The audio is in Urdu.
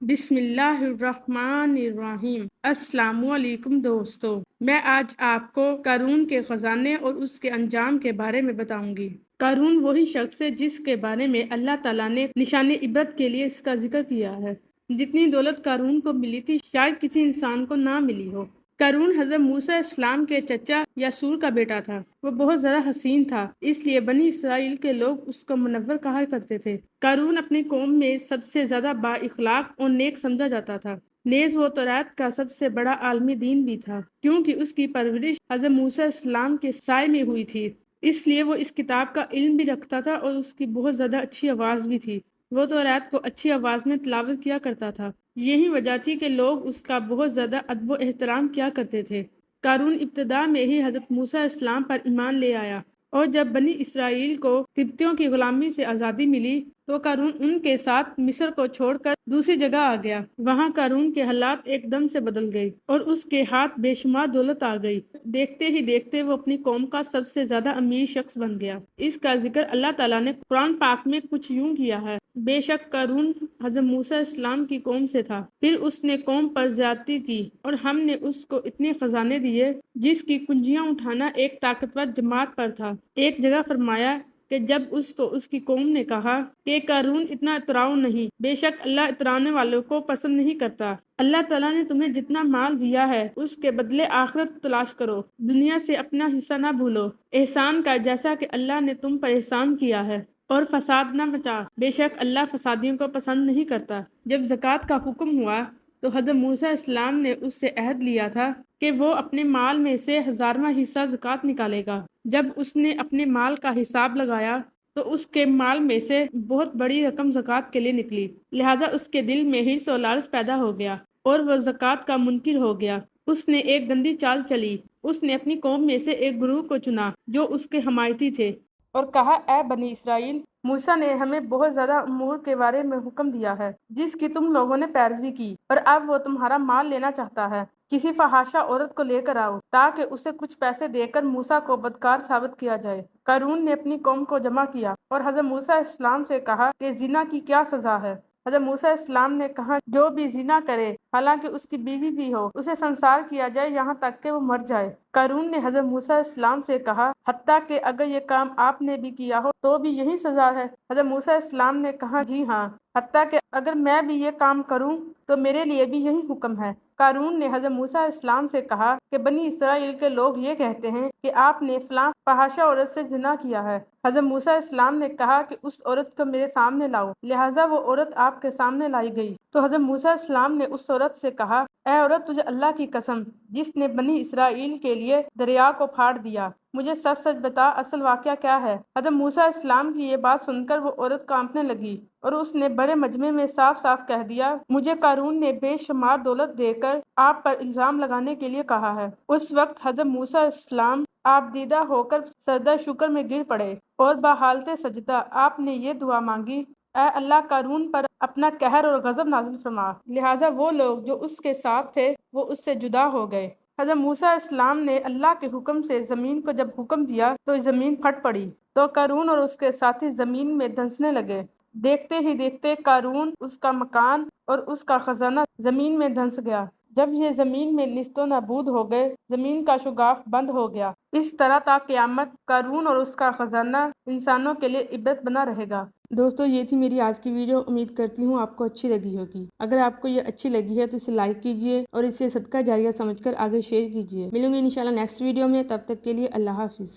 بسم اللہ الرحمن الرحیم۔ السلام علیکم دوستو، میں آج آپ کو قارون کے خزانے اور اس کے انجام کے بارے میں بتاؤں گی۔ قارون وہی شخص ہے جس کے بارے میں اللہ تعالیٰ نے نشان عبرت کے لیے اس کا ذکر کیا ہے۔ جتنی دولت قارون کو ملی تھی شاید کسی انسان کو نہ ملی ہو۔ قارون حضرت موسیٰ السلام کے چچا یاسور کا بیٹا تھا۔ وہ بہت زیادہ حسین تھا، اس لیے بنی اسرائیل کے لوگ اس کو منور کہا کرتے تھے۔ قارون اپنی قوم میں سب سے زیادہ با اخلاق اور نیک سمجھا جاتا تھا۔ نیز وہ توریت کا سب سے بڑا عالمی دین بھی تھا، کیونکہ اس کی پرورش حضرت موسیٰ السلام کے سائے میں ہوئی تھی، اس لیے وہ اس کتاب کا علم بھی رکھتا تھا اور اس کی بہت زیادہ اچھی آواز بھی تھی۔ وہ توریت کو اچھی آواز میں تلاوت کیا کرتا تھا، یہی وجہ تھی کہ لوگ اس کا بہت زیادہ ادب و احترام کیا کرتے تھے۔ قارون ابتدا میں ہی حضرت موسیٰ السلام پر ایمان لے آیا، اور جب بنی اسرائیل کو قبطیوں کی غلامی سے آزادی ملی تو قارون ان کے ساتھ مصر کو چھوڑ کر دوسری جگہ آ گیا۔ وہاں قارون کے حالات ایک دم سے بدل گئے اور اس کے ہاتھ بے شمار دولت آ گئی۔ دیکھتے ہی دیکھتے وہ اپنی قوم کا سب سے زیادہ امیر شخص بن گیا۔ اس کا ذکر اللہ تعالیٰ نے قرآن پاک میں کچھ یوں کیا ہے: بے شک قارون حضرت موسیٰ السلام کی قوم سے تھا، پھر اس نے قوم پر زیادتی کی اور ہم نے اس کو اتنے خزانے دیے جس کی کنجیاں اٹھانا ایک طاقتور جماعت پر تھا۔ ایک جگہ فرمایا کہ جب اس کو اس کی قوم نے کہا کہ قارون اتنا اتراؤ نہیں، بے شک اللہ اترانے والوں کو پسند نہیں کرتا۔ اللہ تعالیٰ نے تمہیں جتنا مال دیا ہے اس کے بدلے آخرت تلاش کرو، دنیا سے اپنا حصہ نہ بھولو۔ احسان کا جیسا کہ اللہ نے تم پر احسان کیا ہے، اور فساد نہ مچا، بے شک اللہ فسادیوں کو پسند نہیں کرتا۔ جب زکوٰۃ کا حکم ہوا تو حضرت موسیٰ السلام نے اس سے عہد لیا تھا کہ وہ اپنے مال میں سے 1000واں حصہ زکوٰۃ نکالے گا۔ جب اس نے اپنے مال کا حساب لگایا تو اس کے مال میں سے بہت بڑی رقم زکوٰۃ کے لیے نکلی، لہٰذا اس کے دل میں حرص و لالچ پیدا ہو گیا اور وہ زکوٰۃ کا منکر ہو گیا۔ اس نے ایک گندی چال چلی، اس نے اپنی قوم میں سے ایک گروہ کو چنا جو اس کے حمایتی تھے، اور کہا: اے بنی اسرائیل، موسیٰ نے ہمیں بہت زیادہ امور کے بارے میں حکم دیا ہے جس کی تم لوگوں نے پیروی کی، اور اب وہ تمہارا مال لینا چاہتا ہے۔ کسی فحاشہ عورت کو لے کر آؤ تاکہ اسے کچھ پیسے دے کر موسیٰ کو بدکار ثابت کیا جائے۔ قارون نے اپنی قوم کو جمع کیا اور حضرت موسیٰ السلام سے کہا کہ زنا کی کیا سزا ہے؟ حضرت موسیٰ السلام نے کہا: جو بھی زنا کرے حالانکہ اس کی بیوی بھی ہو، اسے سنسار کیا جائے یہاں تک کہ وہ مر جائے۔ قارون نے حضرت موسیٰ السلام سے کہا: حتیٰ کہ اگر یہ کام آپ نے بھی کیا ہو تو بھی یہی سزا ہے؟ حضرت موسیٰ السلام نے کہا: جی ہاں، حتیٰ کہ اگر میں بھی یہ کام کروں تو میرے لیے بھی یہی حکم ہے۔ قارون نے حضرت موسیٰ السلام سے کہا کہ بنی اسرائیل کے لوگ یہ کہتے ہیں کہ آپ نے فلاں فحاشہ عورت سے زنا کیا ہے۔ حضرت موسیٰ السلام نے کہا کہ اس عورت کو میرے سامنے لاؤ، لہٰذا وہ عورت آپ کے سامنے لائی گئی تو حضرت موسیٰ السلام نے اس عورت سے کہا: اے عورت، تجھے اللہ کی قسم جس نے بنی اسرائیل کے لیے دریا کو پھاڑ دیا، مجھے سچ سچ بتا، اصل واقعہ کیا ہے؟ حضرت موسیٰ السلام کی یہ بات سن کر وہ عورت کانپنے لگی اور اس نے بڑے مجمع میں صاف صاف کہہ دیا: مجھے قارون نے بے شمار دولت دے کر آپ پر الزام لگانے کے لیے کہا ہے۔ اس وقت حضرت موسیٰ السلام آپ دیدہ ہو کر سجدہ شکر میں گر پڑے اور بحالت سجدہ آپ نے یہ دعا مانگی: اے اللہ، قارون پر اپنا قہر اور غضب نازل فرما۔ لہٰذا وہ لوگ جو اس کے ساتھ تھے وہ اس سے جدا ہو گئے۔ حضرت موسیٰ السلام نے اللہ کے حکم سے زمین کو جب حکم دیا تو زمین پھٹ پڑی، تو قارون اور اس کے ساتھی زمین میں دھنسنے لگے۔ دیکھتے ہی دیکھتے قارون، اس کا مکان اور اس کا خزانہ زمین میں دھنس گیا۔ جب یہ زمین میں نیست و نابود ہو گئے، زمین کا شگاف بند ہو گیا۔ اس طرح تا قیامت قارون اور اس کا خزانہ انسانوں کے لیے عبرت بنا رہے گا۔ دوستو، یہ تھی میری آج کی ویڈیو، امید کرتی ہوں آپ کو اچھی لگی ہوگی۔ اگر آپ کو یہ اچھی لگی ہے تو اسے لائک کیجئے اور اسے صدقہ جاریہ سمجھ کر آگے شیئر کیجئے۔ ملوں گے انشاءاللہ نیکسٹ ویڈیو میں، تب تک کے لیے اللہ حافظ۔